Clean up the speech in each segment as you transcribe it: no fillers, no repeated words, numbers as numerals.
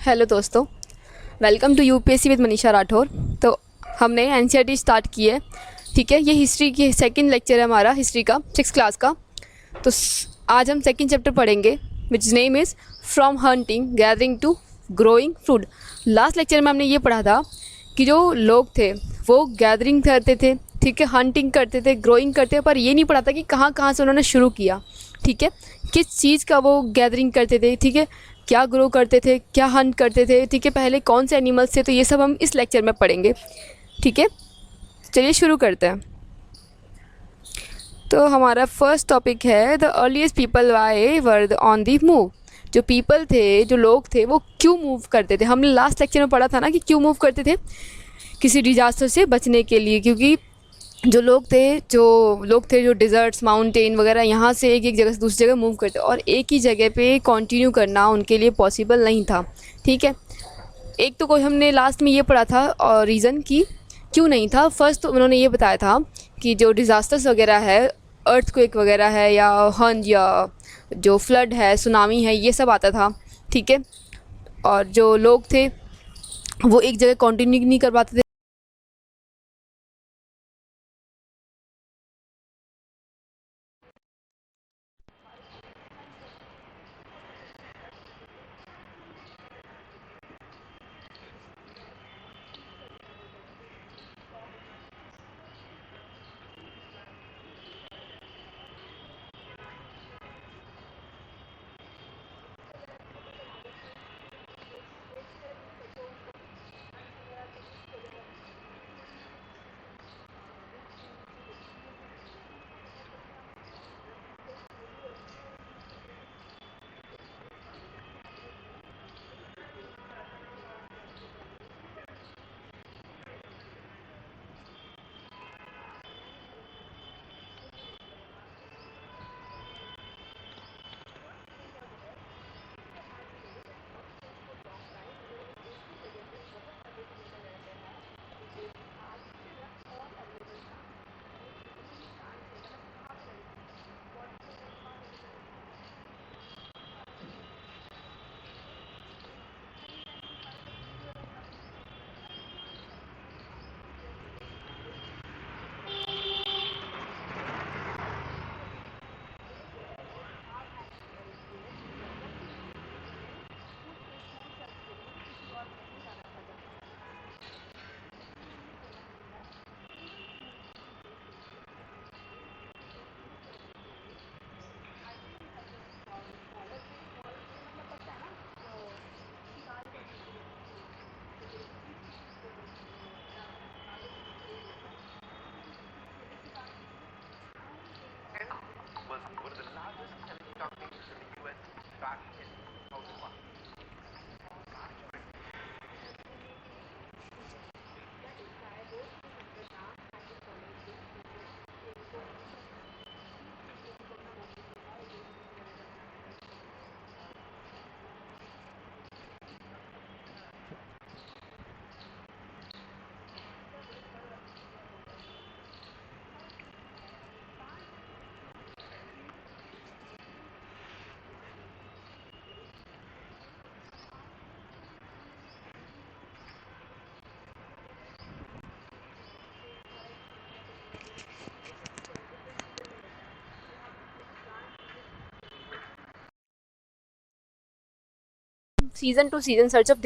Hello दोस्तों। Welcome to UPSC with Manisha Rathore. तो हमने एनसीईआरटी स्टार्ट की है। ठीक है, ये हिस्ट्री की सेकंड लेक्चर है हमारा, हिस्ट्री का 6th क्लास का। तो आज हम सेकंड चैप्टर पढ़ेंगे which name is from hunting gathering to growing food. Last lecture में हमने ये पढ़ा था कि जो लोग थे वो गैदरिंग करते थे, ठीक है, हंटिंग करते थे, ग्रोइंग करते थे, पर ये नहीं पढ़ा था कि कहाँ कहाँ से उन्होंने शुरू किया। ठीक है, किस चीज़ का वो गैदरिंग करते थे, ठीक है, क्या ग्रो करते थे, क्या हंट करते थे, ठीक है, पहले कौन से एनिमल्स थे। तो ये सब हम इस लेक्चर में पढ़ेंगे। ठीक है, चलिए शुरू करते हैं। तो हमारा फर्स्ट टॉपिक है the earliest people why were on the move. जो पीपल थे, जो लोग थे, वो क्यों मूव करते थे। हमने लास्ट लेक्चर में पढ़ा था ना कि क्यों मूव करते थे, किसी डिजास्टर से बचने के लिए। क्योंकि जो लोग थे जो डिज़र्ट्स, माउंटेन वगैरह, यहाँ से एक एक जगह से दूसरी जगह मूव करते, और एक ही जगह पे कंटिन्यू करना उनके लिए पॉसिबल नहीं था। ठीक है, एक तो कोई हमने लास्ट में ये पढ़ा था और रीज़न कि क्यों नहीं था। फर्स्ट तो उन्होंने ये बताया था कि जो डिज़ास्टर्स वगैरह है, अर्थक्वेक वगैरह है, या हंज, या जो फ्लड है, सुनामी है, ये सब आता था। ठीक है, और जो लोग थे वो एक जगह कंटिन्यू नहीं कर पाते थे। Season two season search of,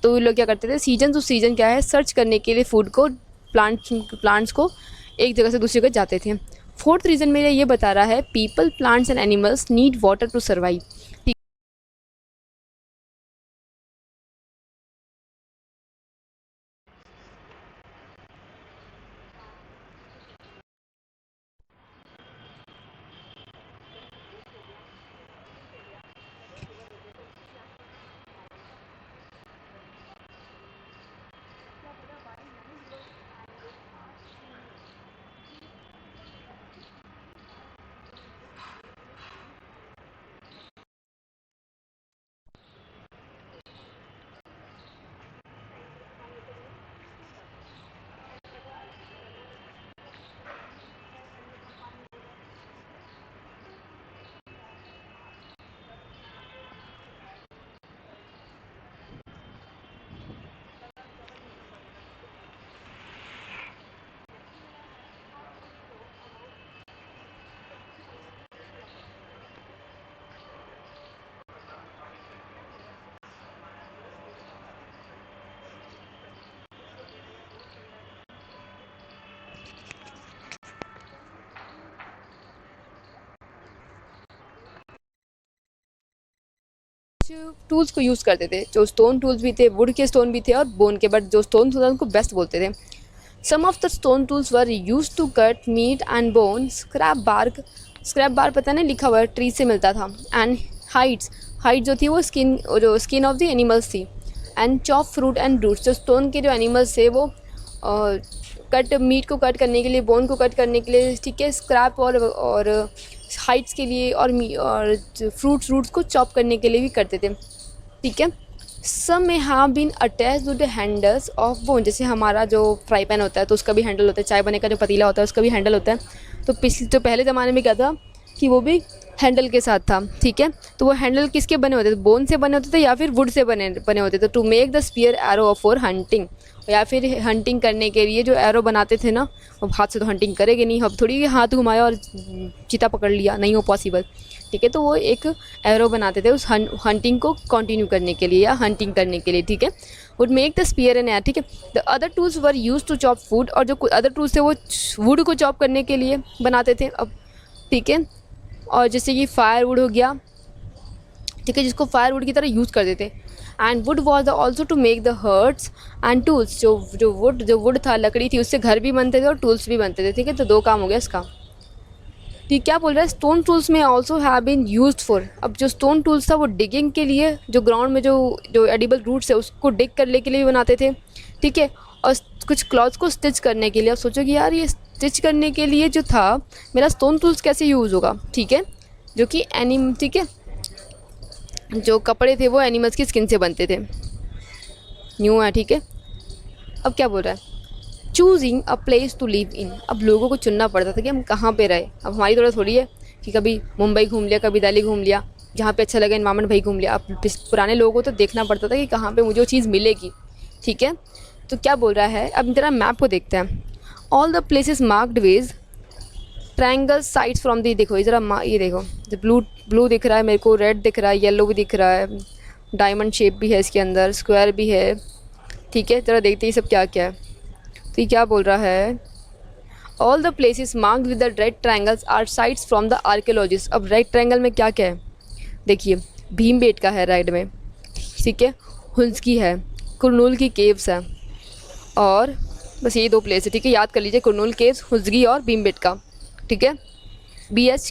तो ये लोग क्या करते थे, सीजन टू सीजन क्या है, सर्च करने के लिए फूड को, प्लांट्स को एक जगह से दूसरी जगह जाते थे। फोर्थ रीज़न मेरा ये बता रहा है people, plants and animals need water to survive. Tools को यूज़ करते थे, जो स्टोन टूल्स भी थे, वुड के स्टोन भी थे और बोन के, बट जो स्टोन होता उनको बेस्ट बोलते थे। Some of the stone tools were use to cut meat and bone, scrap बार पता नहीं लिखा हुआ है, ट्री से मिलता था। एंड हाइट जो थी वो स्किन ऑफ द एनिमल्स थी। And chop fruit and roots, जो स्टोन के जो एनिमल्स थे वो कट मीट को कट करने के लिए, बोन को कट करने के लिए, ठीक है, स्क्रैप और हाइट्स के लिए और फ्रूट्स को चॉप करने के लिए भी करते थे, ठीक है। Some may have been attach to the handles of bone, जैसे हमारा जो फ्राई पैन होता है तो उसका भी हैंडल होता है, चाय बनाने का जो पतीला होता है उसका भी हैंडल होता है। तो पहले ज़माने में क्या था कि वो भी हैंडल के साथ था, ठीक है। तो वो हैंडल किसके बने होते थे, बोन से बने होते थे या फिर वुड से बने होते थे। To make the spear arrow for hunting, या फिर हंटिंग करने के लिए जो एरो बनाते थे ना, अब हाथ से तो हंटिंग करेंगे नहीं, अब थोड़ी हाथ घुमाया और चीता पकड़ लिया, नहीं हो पॉसिबल, ठीक है। तो वो एक एरो बनाते थे उस हंटिंग को कंटिन्यू करने के लिए या हंटिंग करने के लिए, ठीक है। Wood make the spear and air, ठीक है। The other tools were use to chop food, और जो अदर टूल्स थे वो वुड को चॉप करने के लिए बनाते थे, अब ठीक है। और जैसे कि फायरवुड हो गया, ठीक है, जिसको फायरवुड की तरह यूज़ करते थे। And wood was also to make the huts and tools, जो वुड था, लकड़ी थी, उससे घर भी बनते थे और टूल्स भी बनते थे, ठीक है। तो दो काम हो गया इसका। ठीक, क्या बोल रहा है, stone tools may also have been used for, अब जो स्टोन टूल्स था वो डिगिंग के लिए, जो ग्राउंड में जो एडिबल रूट्स है उसको डिग करने के लिए भी बनाते थे, ठीक है। और कुछ क्लॉथ्स को स्टिच करने के लिए। अब सोचो कि यार ये स्टिच करने के लिए जो था मेरा स्टोन टूल्स कैसे यूज़ होगा, ठीक है, जो कि ठीक है, जो कपड़े थे वो एनिमल्स की स्किन से बनते थे, न्यू है, ठीक है। अब क्या बोल रहा है, choosing a place to live in, अब लोगों को चुनना पड़ता था कि हम कहाँ पे रहे। अब हमारी थोड़ी है कि कभी मुंबई घूम लिया, कभी दिल्ली घूम लिया, जहाँ पे अच्छा लगा इन्वायरमेंट भाई घूम लिया। अब पुराने लोगों को तो देखना पड़ता था कि कहाँ पे मुझे वो चीज़ मिलेगी, ठीक है। तो क्या बोल रहा है, अब जरा मैप को देखते हैं। All the places marked with triangle sides from the, देखो ये ज़रा ये देखो, जो ब्लू दिख रहा है मेरे को, रेड दिख रहा है, येलो भी दिख रहा है, डायमंड शेप भी है इसके अंदर, स्क्वायर भी है, ठीक है। ज़रा देखते हैं ये सब क्या क्या है। तो ये क्या बोल रहा है, all the places marked with the red triangles are sites from the archaeologist. अब रेड ट्रायंगल में क्या क्या है, देखिए भीमबेटका है राइट में, ठीक है, हुंसकी है, कुरनूल की केव्स है, और बस ये दो प्लेस है, ठीक है, याद कर लीजिए, कुरनूल केव्स, हुंसगी और भीमबेटका, ठीक है। BH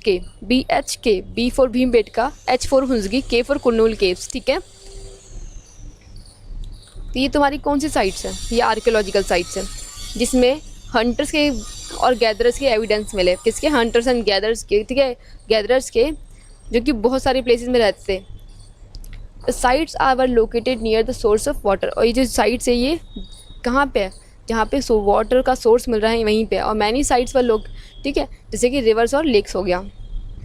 के, B for Bhimbetka, H for Hunsgi, K for Kurnool caves, ठीक है। तो ये तुम्हारी कौन सी साइट्स है, ये आर्कियोलॉजिकल साइट्स है, जिसमें हंटर्स के और गैदरर्स के एविडेंस मिले, किसके, हंटर्स एंड गैदरर्स के, ठीक है, गैदरर्स के, जो कि बहुत सारे प्लेसेस में रहते थे। Sites are located near the source of water, और ये जो साइट्स है ये कहाँ पे है, जहाँ पे वाटर का सोर्स मिल रहा है वहीं पे। और मैनी साइट्स पर लोग, ठीक है, जैसे कि रिवर्स और लेक्स हो गया,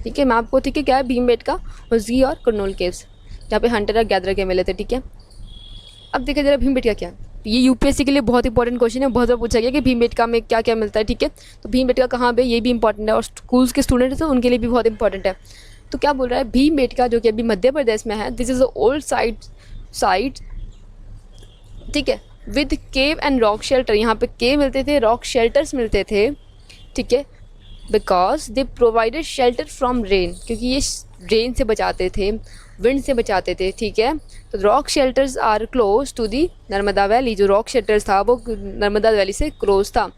ठीक है। मैं आपको, ठीक है, क्या है, भीमबेटका, हुंसगी और कुरनूल केव्स, जहाँ पे हंटर और गैदरर के मिले थे, ठीक है। अब देखिए जरा भीमबेटका क्या है, ये यूपीएससी के लिए बहुत इंपॉर्टेंट क्वेश्चन है, बहुत बार पूछा गया कि भीमबेटका में क्या क्या मिलता है, ठीक है। तो भीमबेटका कहाँ पे, ये भी इंपॉर्टेंट है, और स्कूल्स के स्टूडेंट्स हैं उनके लिए भी बहुत इंपॉर्टेंट है। तो क्या बोल रहा है, भीमबेटका जो कि अभी मध्य प्रदेश में है, this is a old site, ठीक है, with cave and rock shelter, यहाँ पे केव मिलते थे, रॉक शेल्टर्स मिलते थे, ठीक है, because they provided shelter from rain, क्योंकि ये रेन से बचाते थे, विंड से बचाते थे, ठीक है। तो rock shelters are close to the Narmada valley, जो रॉक शेल्टर्स था वो नर्मदा वैली से क्लोज था।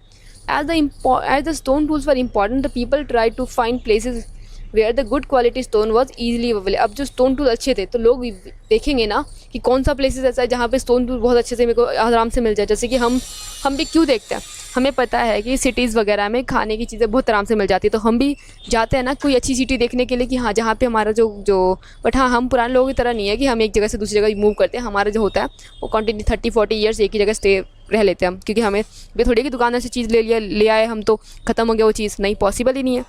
As the stone tools were important, the people try to find places where the good quality stone was easily available. अब जो stone tool अच्छे थे तो लोग देखेंगे ना कि कौन सा प्लेसेस ऐसा है जहाँ पे स्टोन टूल बहुत अच्छे से मेरे को आराम से मिल जाए। जैसे कि हम भी क्यों देखते हैं, हमें पता है कि सिटीज़ वगैरह में खाने की चीज़ें बहुत आराम से मिल जाती है, तो हम भी जाते हैं ना कोई अच्छी सिटी देखने के लिए कि हाँ जहाँ पे हमारा जो बट हाँ, हम पुराने लोगों की तरह नहीं है कि हम एक जगह से दूसरी जगह मूव करते हैं। हमारा जो होता है वो कंटिन्यू 30-40 ईयर्स एक ही जगह स्टे रह लेते हैं हम, क्योंकि हमें भी थोड़ी की दुकान से चीज़ ले आए हम तो ख़त्म हो गया वो चीज़, नहीं, पॉसिबल ही नहीं है,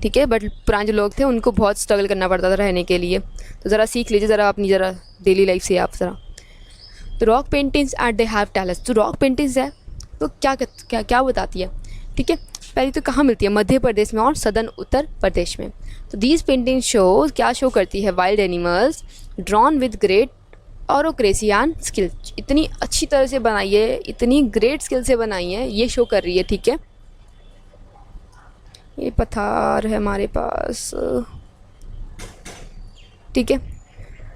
ठीक है। बट पुराने जो लोग थे उनको बहुत स्ट्रगल करना पड़ता था रहने के लिए। तो ज़रा सीख लीजिए ज़रा अपनी ज़रा डेली लाइफ से आप ज़रा। तो rock paintings at they have talents, जो रॉक पेंटिंग्स है तो क्या बताती है, ठीक है। पहले तो कहाँ मिलती है, मध्य प्रदेश में और सदर्न उत्तर प्रदेश में। तो दीज पेंटिंग शो करती है wild animals drawn with great accuracy and skill, इतनी अच्छी तरह से बनाई है, इतनी ग्रेट स्किल से बनाई है, ये शो कर रही है, ठीक है। ये पत्थर है हमारे पास, ठीक है।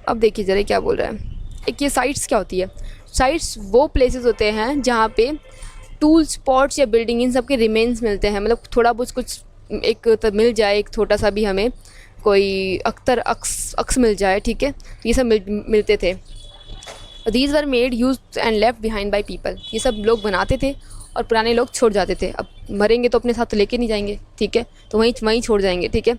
अब देखिए ज़रा क्या बोल रहा है। एक ये साइट्स क्या होती है, साइट्स वो प्लेसेस होते हैं जहाँ पे टूल्स, स्पॉट्स या बिल्डिंग इन सब के रिमेन्स मिलते हैं, मतलब थोड़ा बहुत कुछ एक तो मिल जाए, एक छोटा सा भी हमें कोई अक्स मिल जाए, ठीक है। ये सब मिलते थे। These were made use and left behind by people, ये सब लोग बनाते थे और पुराने लोग छोड़ जाते थे। अब मरेंगे तो अपने साथ तो लेके नहीं जाएंगे, ठीक है, तो वहीं छोड़ जाएंगे, ठीक है।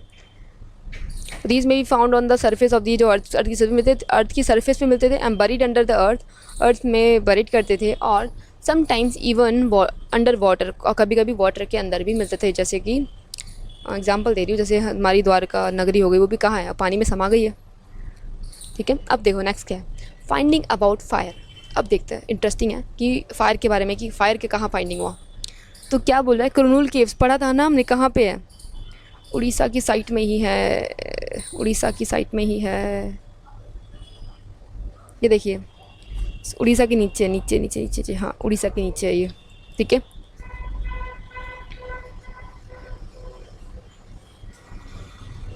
दीज में be found on the surface of the, जो अर्थ की सर्फेस मिलते थे, अर्थ की सर्फेस पे मिलते थे, and buried under the earth में बरीड करते थे, और समटाइम्स इवन अंडर वाटर, और कभी कभी वाटर के अंदर भी मिलते थे। जैसे कि एग्जांपल दे रही हूँ, जैसे हमारी द्वारका नगरी हो गई, वो भी कहाँ है, पानी में समा गई है, ठीक है। अब देखो नेक्स्ट क्या है, फाइंडिंग अबाउट फायर। अब देखते हैं, इंटरेस्टिंग है कि फायर के बारे में, कि फायर के कहाँ फाइंडिंग हुआ। तो क्या बोल रहा है, कुरनूल केव्स पढ़ा था ना हमने, कहाँ पे है, उड़ीसा की साइट में ही है, उड़ीसा की साइट में ही है, ये देखिए उड़ीसा के नीचे नीचे नीचे नीचे नीचे, हाँ उड़ीसा के नीचे है ये, ठीक है।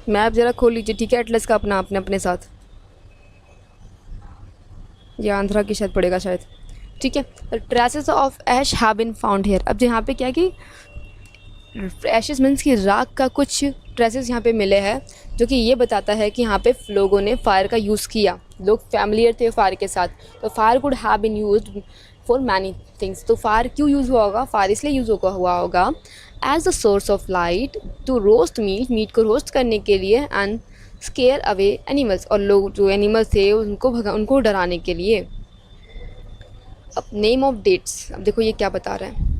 मैप ज़रा खोल लीजिए, ठीक है, एटलस का अपना अपने साथ, ये आंध्रा की शायद पड़ेगा शायद, ठीक है। Traces of ash have been found here. अब यहाँ पे क्या है कि एशेस मीन्स की राख का कुछ ट्रेसेस यहाँ पे मिले हैं, जो कि ये बताता है कि यहाँ पे लोगों ने फायर का यूज़ किया, लोग फैमिलियर थे फायर के साथ। तो fire could have been used for many things. तो फायर क्यों यूज़ हुआ होगा, फायर इसलिए यूज़ हुआ होगा as the source of light, to roast meat को रोस्ट करने के लिए, एंड स्केयर अवे एनिमल्स, और लोग जो एनिमल्स थे उनको डराने के लिए। अब नेम ऑफ डेट्स, अब देखो ये क्या बता रहे हैं।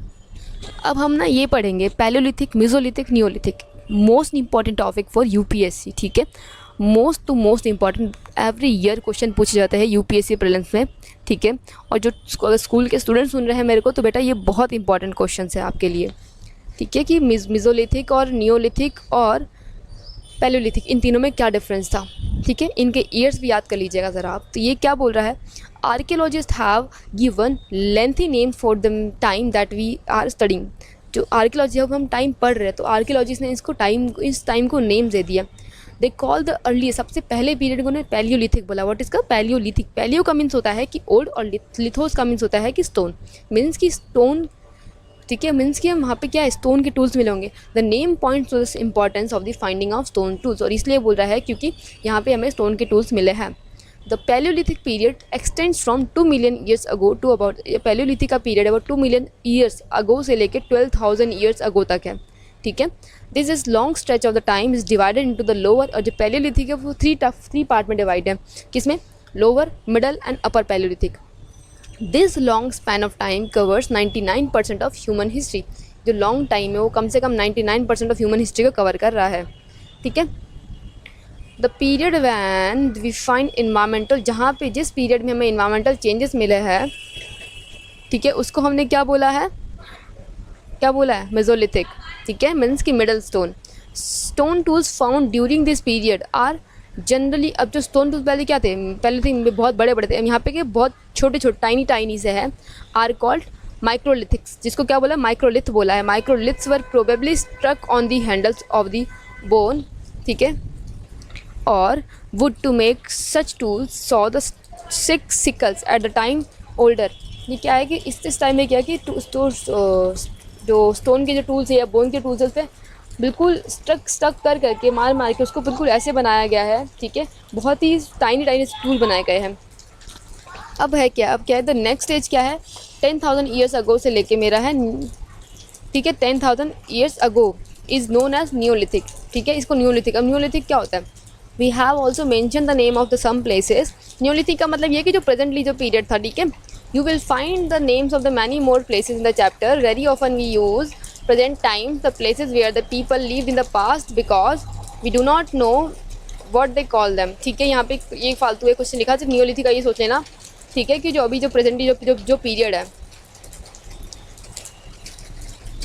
अब हम ना ये पढ़ेंगे Palaeolithic, Mesolithic, Neolithic, most important topic for UPSC, ठीक है। Most important, every year question पूछे जाते हैं यूपीएससी प्रीलिम्स में, ठीक है। और जो अगर स्कूल के स्टूडेंट सुन रहे हैं मेरे को, तो बेटा ये बहुत इंपॉर्टेंट क्वेश्चन है आपके लिए, ठीक है, कि मेसोलिथिक और नियोलिथिक और पैलियोलिथिक इन तीनों में क्या डिफरेंस था, ठीक है। इनके ईयर्स भी याद कर लीजिएगा ज़रा आप। तो ये क्या बोल रहा है, archaeologist have given lengthy name for the time that we are studying. जो आर्कियोलॉजी, अब हम टाइम पढ़ रहे हैं, तो आर्कियोलॉजिस्ट ने इस टाइम को नेम दे दिया। दे कॉल द अर्ली, सबसे पहले पीरियड को उन्होंने पैलियोलिथिक बोला। व्हाट इसका पैलियोलिथिक, पैलियो का मीन्स होता है कि ओल्ड, और लिथोस का मीन्स होता है कि स्टोन, मीन्स की स्टोन, ठीक है, मीन्स कि हम वहाँ पे क्या है, स्टोन के टूल्स मिले होंगे। The name points to the importance of the finding of stone tools, और इसलिए बोल रहा है क्योंकि यहाँ पे हमें स्टोन के टूल्स मिले हैं। The Palaeolithic period extends from 2 million years ago to about, Palaeolithic का period about 2 million years ago से लेके 12,000 ईयर्स अगो तक है, ठीक है। This is long stretch of the time is divided into the lower, और जो पैलियोलिथिक है वो थ्री पार्ट में डिवाइड है, किसमें, lower, middle and upper Palaeolithic. This long span of time covers 99% of human history. जो लॉन्ग टाइम है वो कम से कम 99% ऑफ ह्यूमन हिस्ट्री को कवर कर रहा है, ठीक है। The period when we find environmental, जहाँ पे जिस पीरियड में हमें इन्वायरमेंटल चेंजेस मिले हैं, ठीक है, उसको हमने क्या बोला है, मेसोलिथिक, ठीक है, मीन्स की middle stone tools found during this period are generally. अब जो स्टोन टूल्स पहले क्या थे, पहले थे बहुत बड़े बड़े थे, यहाँ पे के बहुत छोटे टाइनी से है, आर कॉल्ड माइक्रोलिथिक्स, जिसको क्या बोला, माइक्रोलिथ बोला है। Microliths were probably struck on the handles of the bone, ठीक है, और wood to make such tools saw the sickles at the time older. ये क्या है कि इस टाइम में क्या है कि जो स्टोन के जो टूल्स है या बोन के टूल्स है, उस पर बिल्कुल स्टक करके मार के उसको बिल्कुल ऐसे बनाया गया है, ठीक है, बहुत ही टाइनी टूल बनाए गए हैं। अब क्या है द नेक्स्ट स्टेज क्या है, 10,000 ईयर्स अगो से लेके मेरा है, ठीक है, 10,000 years ago is known as Neolithic, ठीक है, इसको नियोलिथिक। अब नियोलिथिक क्या होता है, we have also mention the name of the some places. Neolithic का मतलब ये कि जो प्रेजेंटली जो पीरियड था, ठीक है, you will find the names of the many more places in the chapter. Very often we use present times, the places where the people lived in the past, because we do not know what they call them, ठीक है। यहाँ पे ये फालतू है question लिखा, सिर्फ Neolithic का ये सोच लेना, ठीक है, कि जो अभी जो प्रेजेंटली जो पीरियड है।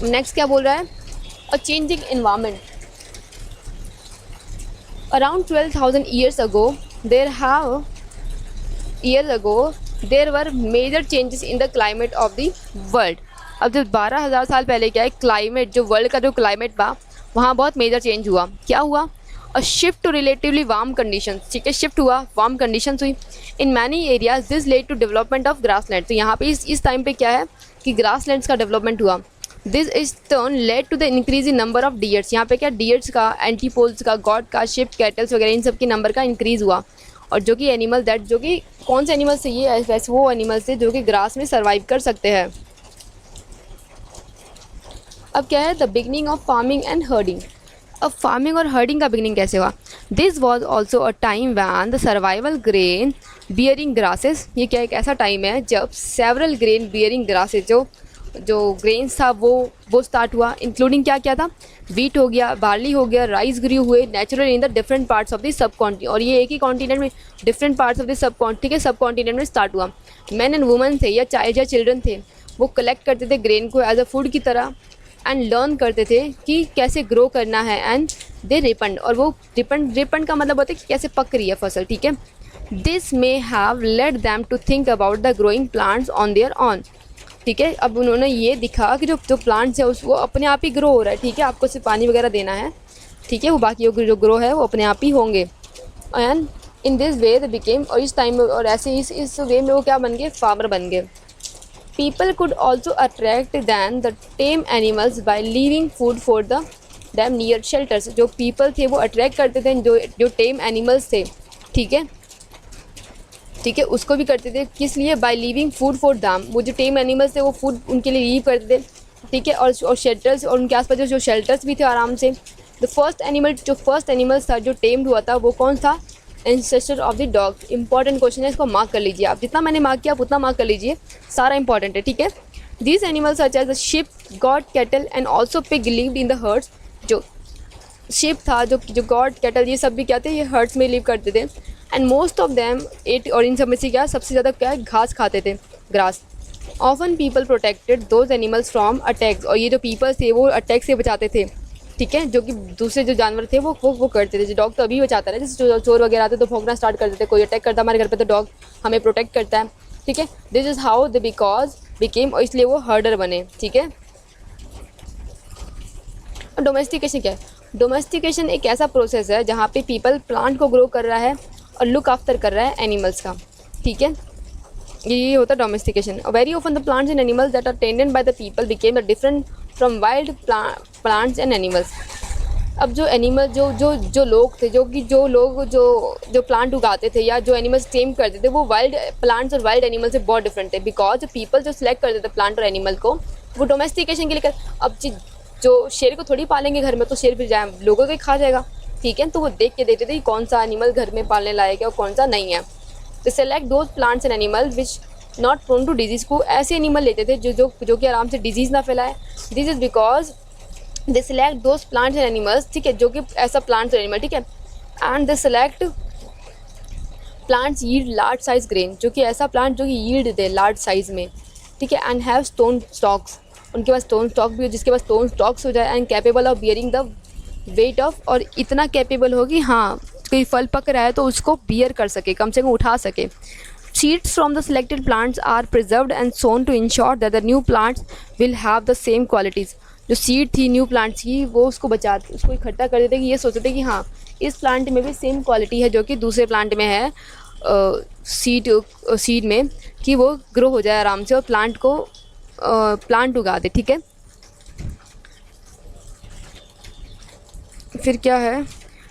नेक्स्ट क्या बोल रहा है, अ changing environment. Around 12,000 years ago there were major changes in the climate of the world। अब जब 12,000 साल पहले क्या है, क्लाइमेट, जो वर्ल्ड का जो क्लाइमेट था, वहाँ बहुत मेजर चेंज हुआ। क्या हुआ, a shift to relatively warm condition, ठीक है, शिफ्ट हुआ, वार्म कंडीशन हुई। In many areas this led to development of grassland, तो यहाँ पे इस टाइम पे क्या है कि ग्रासलैंड्स का डेवलपमेंट हुआ। This is turn led to the increase in number of deers, यहाँ पे क्या डियर्स का, एंटीपोल्स का, गॉड का, शिप, कैटल्स वगैरह इन सब के नंबर का इंक्रीज़ हुआ। और जो कि एनिमल दैट, जो कि कौन से एनिमल्स थे ये, वैसे वो एनिमल्स थे जो कि ग्रास में सर्वाइव कर सकते हैं। अब क्या है, the beginning of farming and herding. अब फार्मिंग और हर्डिंग का बिगनिंग कैसे हुआ। This was also a time when the survival grain bearing grasses, ये क्या एक ऐसा टाइम है जब सेवरल ग्रेन बियरिंग ग्रासेस, जो ग्रेन्स था वो स्टार्ट हुआ। इंक्लूडिंग क्या क्या था, वीट हो गया, बार्ली हो गया, राइस ग्रू हुए natural in the different parts of the सब कॉन्टिनेंट, और ये एक ही कॉन्टिनेंट में डिफरेंट पार्ट्स ऑफ द सब कॉन्टिनेंट, सब कॉन्टिनेंट में स्टार्ट हुआ। मैन एंड वुमेन थे या चाइल्ड या चिल्ड्रन थे, वो कलेक्ट करते थे ग्रेन को एज अ फूड की तरह एंड लर्न करते थे कि कैसे ग्रो करना है। एंड दे रिपेंड, और वो रिपेंड का मतलब होता है कि कैसे पक रही है फसल, ठीक है। This may have led them to think about the growing plants on their own, ठीक है। अब उन्होंने ये दिखा कि जो प्लांट्स है वो अपने आप ही ग्रो हो रहा है, ठीक है, आपको सिर्फ पानी वगैरह देना है, ठीक है, वो बाकी जो ग्रो है वो अपने आप ही होंगे। And in this way they became, और इस टाइम में और ऐसे इस वे में वो क्या बन गए, फार्मर बन गए। People could also attract then the tame animals by leaving food for the them near shelters, जो पीपल थे वो अट्रैक्ट करते थे जो टेम एनिमल्स थे, ठीक है, ठीक है, उसको भी करते थे, किस लिए, बाय लीविंग फूड फॉर दाम, वो जो टेम एनिमल्स थे वो फूड उनके लिए लीव करते थे, ठीक है, और शेल्टर्स, और उनके आसपास जो शेल्टर्स भी थे आराम से। द फर्स्ट एनिमल, जो फर्स्ट एनिमल्स था जो टेम्ड हुआ था वो कौन था, ancestor of the dog. Important question है, इसको मार्क कर लीजिए आप, जितना मैंने मार्क किया आप उतना मार्क कर लीजिए, सारा इंपॉर्टेंट है, ठीक है। These animals such as the sheep, goat, cattle and also pig lived in the herds, जो शिप था, जो गॉड, कैटल, ये सब भी क्या थे, ये हर्ड्स में लिव करते थे। And most of them at, और इन सब में से क्या सबसे ज़्यादा क्या है, घास खाते थे, grass. Often people protected those animals from attacks, और ये जो पीपल थे वो अटैक से बचाते थे, ठीक है, जो कि दूसरे जो जानवर थे वो करते थे। डॉग तो अभी बचाता है, जैसे चोर वगैरह आते तो भौंकना स्टार्ट कर देते, कोई अटैक करता हमारे घर पे तो डॉग हमें प्रोटेक्ट करता है, ठीक है। This is how the because became, और इसलिए वो हर्डर बने, ठीक है। और डोमेस्टिकेशन क्या है, डोमेस्टिकेशन एक ऐसा प्रोसेस है जहाँ पे पीपल प्लांट को ग्रो कर रहा है और लुक आफ्टर कर रहा है एनिमल्स का, ठीक है, ये होता है domestication. Very often the plants and animals that are tended by the people became the different from wild plants and animals. अब जो एनिमल जो लोग थे, जो प्लांट उगाते थे या जो एनिमल्स टेम करते थे, वो वाइल्ड प्लांट्स और वाइल्ड एनिमल से बहुत डिफरेंट थे, बिकॉज पीपल जो सिलेक्ट करते थे प्लांट और एनिमल को वो डोमेस्टिकेशन के लिए अब जो शेर को थोड़ी पालेंगे घर में, तो शेर फिर जाए लोगों को खा जाएगा, ठीक है, तो वो देख के देखते थे कि कौन सा एनिमल घर में पालने लायक है और कौन सा नहीं है। तो select those plants and animal which not prone to disease, को ऐसे एनिमल लेते थे जो कि आराम से डिजीज़ ना फैलाए। This is because they select those plants and animals, ठीक है, जो कि ऐसा प्लांट्स और एनिमल, ठीक है, and they select plants yield large size grain, जो कि ऐसा प्लांट जो कि यील्ड दे लार्ज साइज में, ठीक है, एंड हैव स्टोन स्टॉक्स, उनके पास स्टोन स्टॉक भी हो, जिसके पास स्टोन स्टॉक्स हो जाए, and capable of bearing the weight of, और इतना कैपेबल हो कि हाँ कोई फल पक रहा है तो उसको बियर कर सके, कम से कम उठा सके। Seeds from the selected plants are preserved and sown to ensure that the new plants will have the same qualities. जो सीड थी न्यू प्लांट्स की वो उसको इकट्ठा कर देते कि ये सोचते थे कि हाँ इस प्लांट में भी सेम क्वालिटी है जो कि दूसरे प्लांट में है, सीड में, कि वो ग्रो हो जाए आराम से और प्लांट उगा दे, ठीक है। फिर क्या है,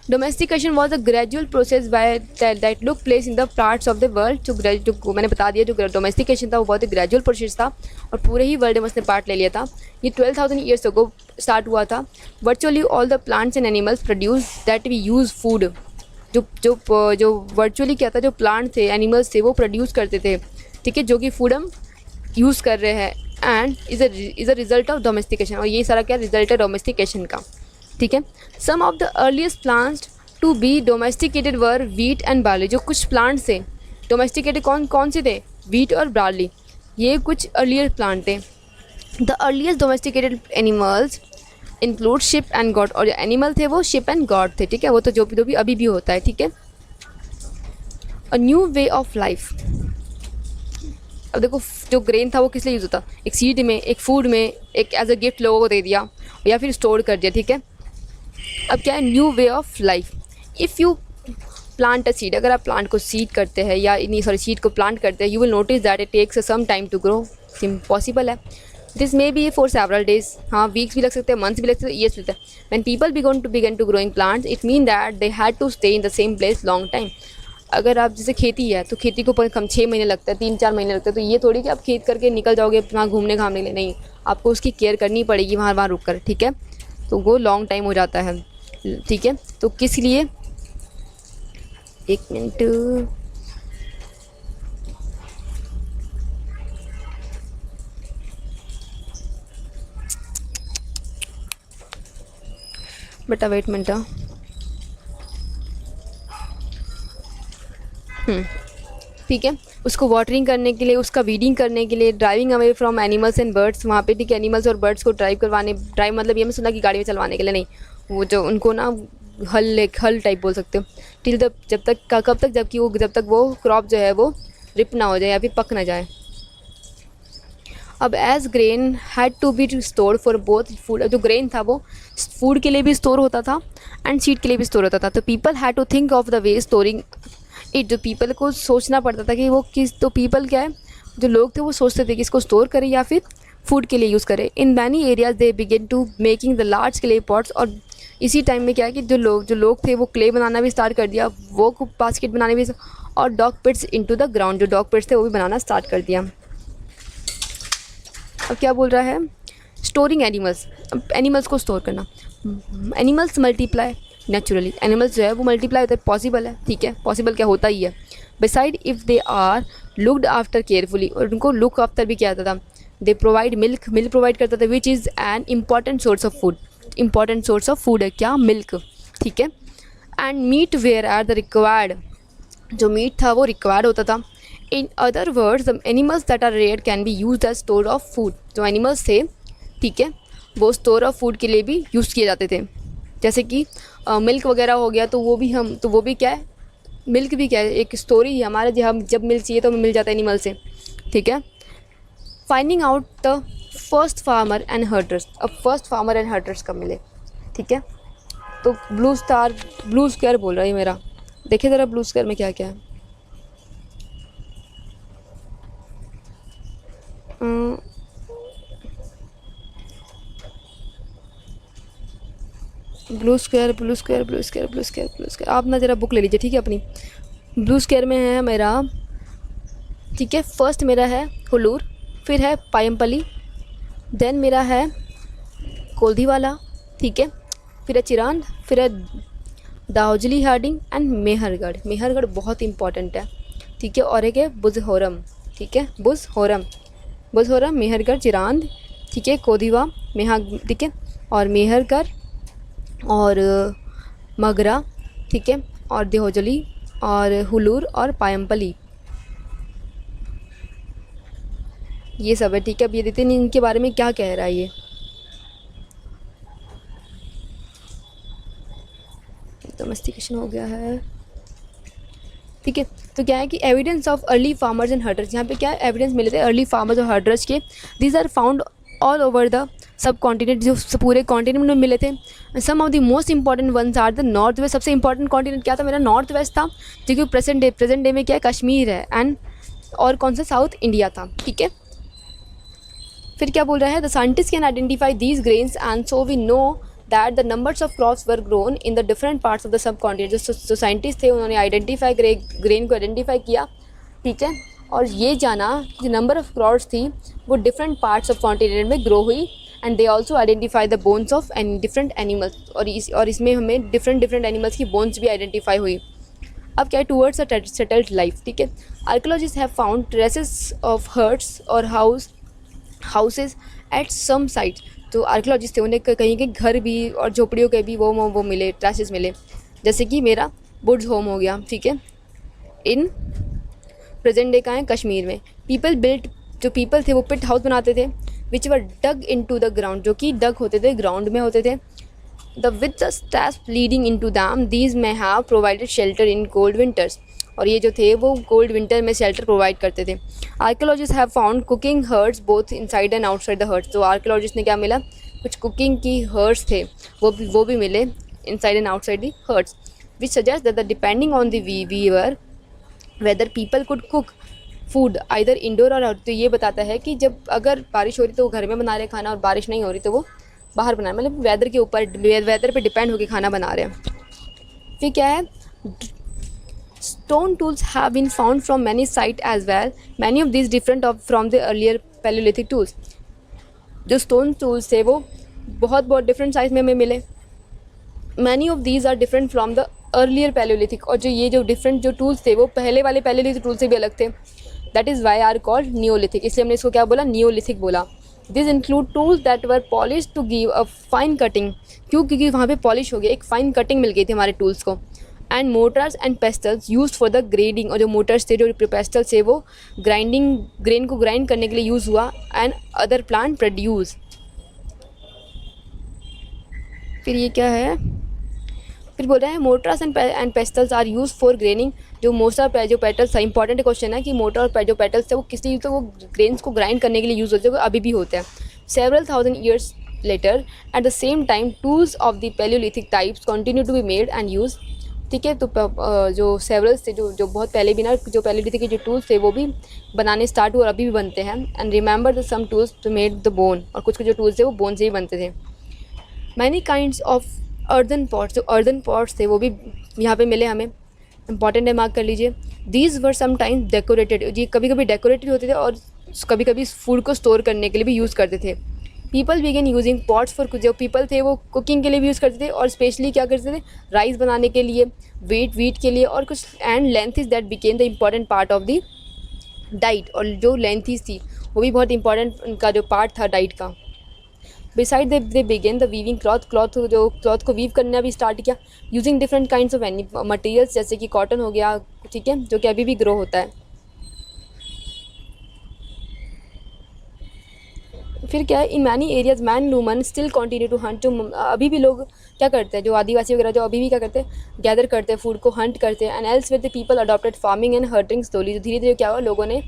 domestication was a gradual process by that look place in the parts of the world. जो मैंने बता दिया, जो डोमेस्टिकेशन था वो बहुत ही ग्रेजुअल प्रोसेस था और पूरे ही वर्ल्ड में उसने पार्ट ले लिया था। ये 12,000 ईयर्स अगो स्टार्ट हुआ था। Virtually all the plants and animals produce that we use food. जो वर्चुअली क्या था, जो प्लांट थे, एनिमल्स थे, वो प्रोड्यूस करते थे, ठीक है, जो कि फूड हम यूज़ कर रहे हैं, and is a result of domestication. और ये सारा क्या रिजल्ट है डोमेस्टिकेशन का, ठीक है। Some of the earliest plants to be domesticated were wheat and barley. जो कुछ प्लांट्स थे डोमेस्टिकेटेड कौन से थे, वीट और बार्ली, ये कुछ अर्लियर प्लांट थे। The earliest domesticated animals include ship and God. और जो एनिमल थे वो शिप एंड गॉड थे, ठीक है, वो तो जो भी अभी भी होता है, ठीक है। A new way of life. अब देखो जो ग्रेन था वो किस लिए यूज़ होता, एक सीड में, एक फूड में, एक एज अ गिफ्ट लोगों को दे दिया या फिर स्टोर कर दिया, ठीक है। अब क्या है, new way of life. If you plant a seed, अगर आप प्लांट को सीड करते हैं या नहीं सॉरी सीड को प्लांट करते हैं, you will notice that it takes some time to grow. Possible है, this may be for several days, हाँ वीक्स भी लग सकते हैं, मंथ्स भी लग सकते हैं, ईयर्स भी लगते हैं। When people began to growing plants it mean that they had to stay in the same place long time. अगर आप जैसे खेती है तो खेती को कम 6 महीने लगता है, 3-4 महीने लगता है, तो ये थोड़ी कि आप खेत करके निकल जाओगे वहाँ घूमने घामने के लिए, नहीं, आपको उसकी केयर करनी पड़ेगी वहाँ वहाँ रुक कर, ठीक है। तो वो लॉन्ग टाइम हो जाता है, ठीक है। तो किस लिए, एक मिनट, बेटा वेट मिनट, ठीक है। उसको वाटरिंग करने के लिए, उसका वीडिंग करने के लिए, driving away from animals and birds, वहाँ पे ठीक है एनिमल्स और बर्ड्स को ड्राइव मतलब ये मैं सुना कि गाड़ी में चलवाने के लिए नहीं, वो जो उनको ना हल टाइप बोल सकते हो, टिल द कब तक जब तक वो क्रॉप जो है वो रिप ना हो जाए या फिर पक ना जाए। अब as grain had to be store for both food, जो ग्रेन था वो फूड के लिए भी स्टोर होता था एंड सीड के लिए भी स्टोर होता था। तो people had to think of the way storing it, जो पीपल को सोचना पड़ता था कि वो किस, तो पीपल क्या है, जो लोग थे वो सोचते थे कि इसको स्टोर करें या फिर फूड के लिए यूज़ करें। In many areas they begin to making the large clay pots, और इसी टाइम में क्या है कि जो लोग थे वो क्ले बनाना भी स्टार्ट कर दिया, वो बास्केट बनाने भी, और डॉग पिट्स इनटू द ग्राउंड, जो डॉग पिट्स थे वो भी बनाना स्टार्ट कर दिया। अब क्या बोल रहा है, स्टोरिंग एनिमल्स, एनिमल्स को स्टोर करना। एनिमल्स मल्टीप्लाई नेचुरली, एनिमल्स जो है वो मल्टीप्लाई होता है, पॉसिबल है, ठीक है, पॉसिबल क्या होता ही है। Beside if they are looked after carefully, और उनको लुक आफ्टर भी किया जाता था। दे प्रोवाइड मिल्क प्रोवाइड करता था, which is an important source of food, important source of food है क्या, मिल्क, ठीक है। And meat where are the required, जो मीट था वो रिक्वायर्ड होता था। In other words the animals that are rare can be use as store of food, जो एनिमल्स थे, ठीक है, वो स्टोर ऑफ फूड के लिए भी यूज़ किए जाते थे। जैसे कि मिल्क वगैरह हो गया, तो वो भी क्या है, मिल्क भी क्या है, एक स्टोरी है हमारे, जो हम जब मिल्क चाहिए तो हमें मिल जाता है एनिमल से, ठीक है। Finding out the first farmer and herders, अब फर्स्ट फार्मर एंड हर्टर्स कब मिले, ठीक है। तो ब्लू स्क्वायर बोल रहा है मेरा, देखिए ज़रा ब्लू स्क्वायर में क्या क्या है। ब्लू स्क्वायर आप ना ज़रा बुक ले लीजिए, ठीक है, अपनी। ब्लू स्क्वायर में है मेरा, ठीक है, फर्स्ट मेरा है हुलूर, फिर है पायमपली, देन मेरा है कोल्धीवाला, ठीक है, फिर है चिरांद, फिर है दाहोजली हार्डिंग एंड मेहरगढ़ बहुत इंपॉर्टेंट है, ठीक है, और एक है बुज़होरम, ठीक है, बुज़होरम, मेहरगढ़, चिरांद, ठीक है, कोदिवा, ठीक है, और मेहरगढ़ और मगरा, ठीक है, और देहोजली और हुलूर और पायमपली, ये सब है, ठीक है। अब ये देखते हैं इनके बारे में क्या कह रहा है ये। डोमेस्टिकेशन हो गया है, ठीक है। तो क्या है कि evidence of early farmers and herders, यहाँ पे क्या एविडेंस मिले थे अर्ली फार्मर्स और हर्टर्स के, these are found all over the subcontinent, जो पूरे कॉन्टिनेंट में मिले थे। Some of the most important ones are the north west, सबसे इंपॉर्टेंट कॉन्टिनेंट क्या था मेरा, नॉर्थ वेस्ट था, जो कि प्रेजेंट डे में क्या है, कश्मीर है, एंड और कौन सा, साउथ इंडिया था, ठीक है। फिर क्या बोल रहा है, the scientist can identify these grains and so we know that the numbers of crops were grown in the different parts of the subcontinent, जो साइंटिस्ट थे उन्होंने आइडेंटिफाई ग्रेन को आइडेंटिफाई किया, ठीक है, और ये जाना कि नंबर ऑफ क्रॉप्स थी वो डिफरेंट पार्ट्स ऑफ कॉन्टिनेंट में ग्रो हुई, and they also identify the bones of different animals, और इसमें हमें डिफरेंट एनिमल्स की बोन्स भी आइडेंटिफाई हुई। अब क्या है, टूवर्ड्स अ सेटल्ड लाइफ, ठीक है। Archaeologist have found traces of huts और हाउसेज एट सम साइट, जो आर्कियोलॉजिस्ट थे उन्हें कहीं के घर भी और झोपड़ियों के भी वो मिले, ट्रेसेस मिले, जैसे कि मेरा वुड्स होम हो गया, ठीक है, इन प्रेजेंट डे का है कश्मीर में। जो पीपल थे वो पिट हाउस बनाते थे, which were dug in to the ground, जो कि डग होते थे, ग्राउंड में होते थे। With the steps leading in to them these may have provided shelter in cold winters, और ये जो थे वो कोल्ड विंटर में शेल्टर प्रोवाइड करते थे। Archaeologist have found cooking hearths both inside and outside the huts, तो आर्कियोलॉजिस्ट ने क्या मिला, कुछ कुकिंग की हर्ट्स थे वो भी मिले inside and outside the huts. which suggests that the depending on the viewer whether people could cook food either indoor और आउट। तो ये बताता है कि जब अगर बारिश हो रही तो वो घर में बना रहे हैं खाना, और बारिश नहीं हो रही तो वो बाहर बना रहे हैं, मतलब वेदर के ऊपर, वेदर पे डिपेंड होकर खाना बना रहे हैं। फिर क्या है, stone tools have been found from many sites as well, many of these different from the earlier Paleolithic tools। जो स्टोन टूल्स थे वो बहुत डिफरेंट साइज में हमें मिले। Many of these are different from the earlier Palaeolithic, और जो ये जो डिफरेंट जो टूल्स थे वो पहले वाले पैलियोलिथिक टूल से भी अलग थे। That is why are called Neolithic, इसलिए हमने इसको क्या बोला, नियोलिथिक बोला। This include tools that were polish to give a fine cutting, क्योंकि वहाँ पे पॉलिश हो गया, एक फाइन कटिंग मिल गई थी हमारे टूल्स को। And Motors and pastels use for the grading, और जो मोटर्स थे जो पेस्टल्स थे वो ग्राइंडिंग, ग्रेन को ग्राइंड करने के लिए यूज़ हुआ। And other plant produce. फिर ये क्या है, फिर बोल रहे हैं mortars and pestles are use for graining. जो मोस्ट ऑफ जो पेटल्स था, इंपॉर्टेंट क्वेश्चन है कि मोटर और जो पेटल्स थे वो किस लिए, तो वो ग्रेन्स को ग्राइंड करने के लिए यूज़ होते हैं, वो अभी भी होते हैं। Several thousand years later at the same time tools of the Palaeolithic types continue to be made and use. ठीक है, तो जो सेवरल्स थे, जो बहुत पहले भी ना, जो पैलियोलिथिक के जो टूल्स थे वो भी बनाने स्टार्ट हुए और अभी भी बनते हैं। And remember the some tools to made the bone, और कुछ जो टूल्स थे वो बोन से ही बनते थे। Many kinds of earthen pots, जो अर्दन पॉट्स थे वो भी यहाँ पे मिले हमें, इंपॉर्टेंट है, मार्क कर लीजिए। दीज वर समटाइम्स डेकोरेटेड, ये कभी कभी डेकोरेटेड होते थे और कभी कभी फूड को स्टोर करने के लिए भी यूज़ करते थे। People begin using pots for, जो पीपल थे वो कुकिंग के लिए भी यूज़ करते थे, और स्पेशली क्या करते थे, राइस बनाने के लिए, वीट के लिए, और कुछ। And lentils that became the important part of the diet, और जो लेंथिस थी वो भी बहुत इंपॉर्टेंट उनका जो पार्ट था डाइट का। Beside they began the weaving cloth को वीव करना भी स्टार्ट किया, using different kinds of materials, जैसे कि कॉटन हो गया, ठीक है, जो कि अभी भी ग्रो होता है। फिर क्या है, in many areas man woman still continue to hunt, जो अभी भी लोग क्या करते हैं, जो आदिवासी वगैरह जो अभी भी क्या करते हैं, गैदर करते हैं, फूड को हंट करते हैं। And else with the people adopted farming and hurting slowly, जो धीरे धीरे क्या हुआ, लोगों ने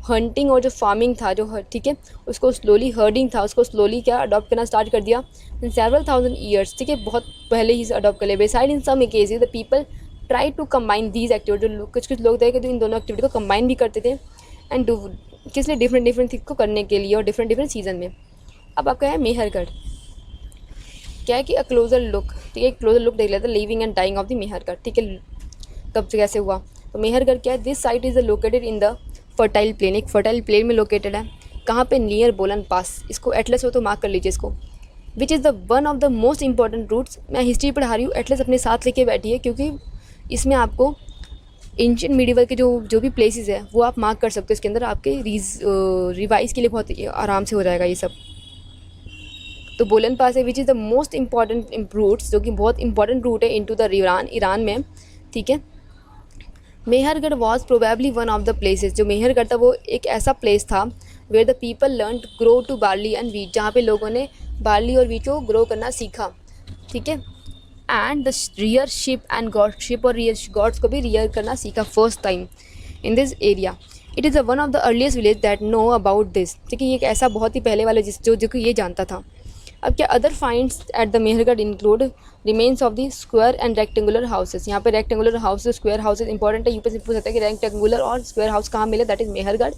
हंटिंग और जो फार्मिंग था, जो ठीक है, उसको स्लोली, हर्डिंग था, उसको स्लोली क्या अडॉप्ट करना स्टार्ट कर दिया इन सेवरल थाउजेंड ईयर्स। ठीक है, बहुत पहले ही अडॉप्ट कर लिया। Beside in some cases the people try to combine these activity, जो कुछ लोग थे कि इन दोनों एक्टिविटी को कंबाइन भी करते थे, एंड डू किस लिए, डिफरेंट थिंग को करने के लिए और डिफरेंट सीजन में। अब आपका है मेहरगढ़, क्या है कि अ क्लोजर लुक, ठीक है, क्लोजर लुक देख लेते हैं, living and dying of the Mehrgarh. ठीक है, कब से कैसे हुआ, तो मेहरगढ़ क्या है, this site is located in the fertile plain, एक फर्टाइल प्लेन में लोकेटेड है। कहाँ पे, नियर बोलन पास, इसको एटलस हो तो मार्क कर लीजिए इसको। Which is the one of the most important routes, मैं हिस्ट्री पढ़ा रही हूँ, एटलस अपने साथ लेके बैठी है, क्योंकि इसमें आपको एंशिएंट मिडिवल के जो भी प्लेसेस है वो आप मार्क कर सकते हो इसके अंदर, आपके रिवाइज के लिए बहुत आराम से हो जाएगा ये सब। तो बोलन पास है, which is the most important routes, जो कि बहुत इंपॉर्टेंट रूट है इनटू द ईरान में। ठीक है, Mehrgarh was probably one of the places, जो मेहरगढ़ था वो एक ऐसा प्लेस था where the people learn to grow to barley and wheat, जहाँ पे लोगों ने बार्ली और वीट को ग्रो करना सीखा। ठीक है, and the rear ship and God, ship और रियर गॉड्स को भी रियर करना सीखा first time in this area. It is one of the earliest village that know about this. ठीक है, ये एक ऐसा बहुत ही पहले वाला जो कि ये जानता था। अब क्या other finds at the Mehrgarh include remains of the square and rectangular houses. यहाँ पे rectangular houses, square houses important है, यूपीएससी पूछ सकता है कि रेक्टेंगुलर और स्क्वायर हाउस कहाँ मिले, that is Mehrgarh.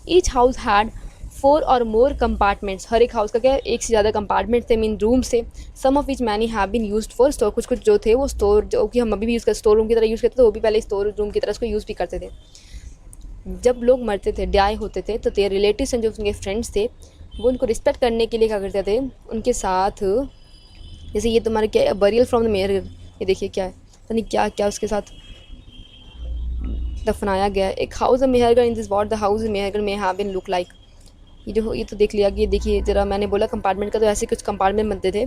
Each house had 4 और मोर कंपार्टमेंट्स, हर एक हाउस का क्या एक से ज़्यादा कंपार्टमेंट थे, मीन रूम से। Some of which many have been used for store, कुछ जो थे वो स्टोर, जो कि हम अभी भी यूज़ करते, स्टोर रूम की तरह यूज़ करते थे, वो भी पहले स्टोर रूम की तरह उसको यूज़ भी करते थे। जब लोग मरते थे, डाई होते थे, तो तेरे रिलेटिव्स एंड जो उनके फ्रेंड्स थे वो उनको रिस्पेक्ट करने के लिए क्या करते थे, उनके साथ, जैसे ये तुम्हारे क्या है, बरियल फ्रॉम द मेहरगढ़, ये देखिए क्या है, पता नहीं क्या क्या उसके साथ दफनाया गया है। एक house of Mehrgarh, in this what the house Mehrgarh में हैव बीन लुक लाइक, ये तो देख लिया कि ये देखिए ज़रा, मैंने बोला कंपार्टमेंट का, तो ऐसे कुछ कंपार्टमेंट बनते थे।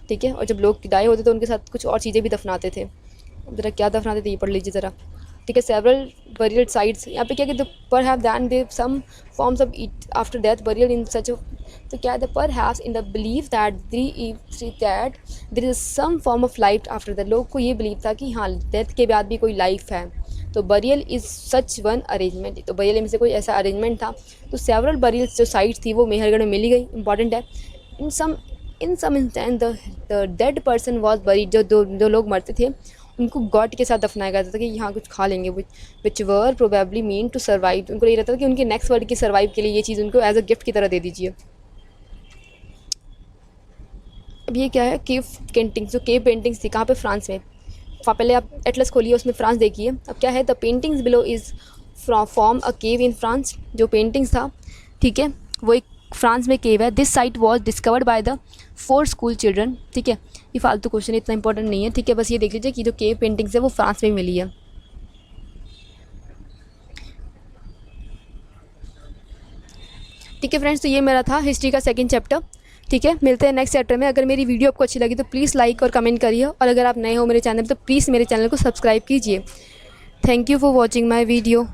ठीक है, और जब लोग डाई होते थे उनके साथ कुछ और चीज़ें भी दफनाते थे, ज़रा क्या दफनाते थे ये पढ़ लीजिए ज़रा। ठीक है, सेवरल बरियल साइट्स, यहाँ पे क्या कहते, perhaps then they some forms of it after death burial in such, तो क्या है, perhaps in the believe that there is some form of life after that, लोग को ये बिलीव था कि हाँ डेथ के बाद भी कोई लाइफ है, तो burial is such one arrangement, तो बरियल में से कोई ऐसा अरेंजमेंट था। तो सेवरल बरियल जो साइट्स थी वो मेहरगढ़ में मिली गई, इंपॉर्टेंट है। In some instance the dead person was buried, जो लोग मरते थे उनको गॉड के साथ दफनाया गया था कि यहाँ कुछ खा लेंगे, विच वर प्रोबेबली मीन टू सर्वाइव। उनको ये रहता था कि उनके नेक्स्ट वर्ल्ड की सर्वाइव के लिए ये चीज़ उनको एज अ गिफ्ट की तरह दे दीजिए। अब ये क्या है, केव पेंटिंग्स। जो केव पेंटिंग्स थी कहाँ पे, फ्रांस में। पहले आप एटलस खोलिए, उसमें फ्रांस देखिए। अब क्या है, the paintings below is from a cave in France. जो पेंटिंग्स था, ठीक है, वो एक फ्रांस में केव है। This site was discovered by the 4 school children. ठीक है, ये फालतू क्वेश्चन इतना इंपॉर्टेंट नहीं है, ठीक है, बस ये देख लीजिए कि जो केव पेंटिंग्स है वो फ्रांस में मिली है। ठीक है फ्रेंड्स, तो ये मेरा था हिस्ट्री का सेकंड चैप्टर। ठीक है, मिलते हैं नेक्स्ट चैप्टर में। अगर मेरी वीडियो आपको अच्छी लगी तो प्लीज़ लाइक और कमेंट करिए, और अगर आप नए हो मेरे चैनल तो प्लीज़ मेरे चैनल को सब्सक्राइब कीजिए। Thank you for watching my video.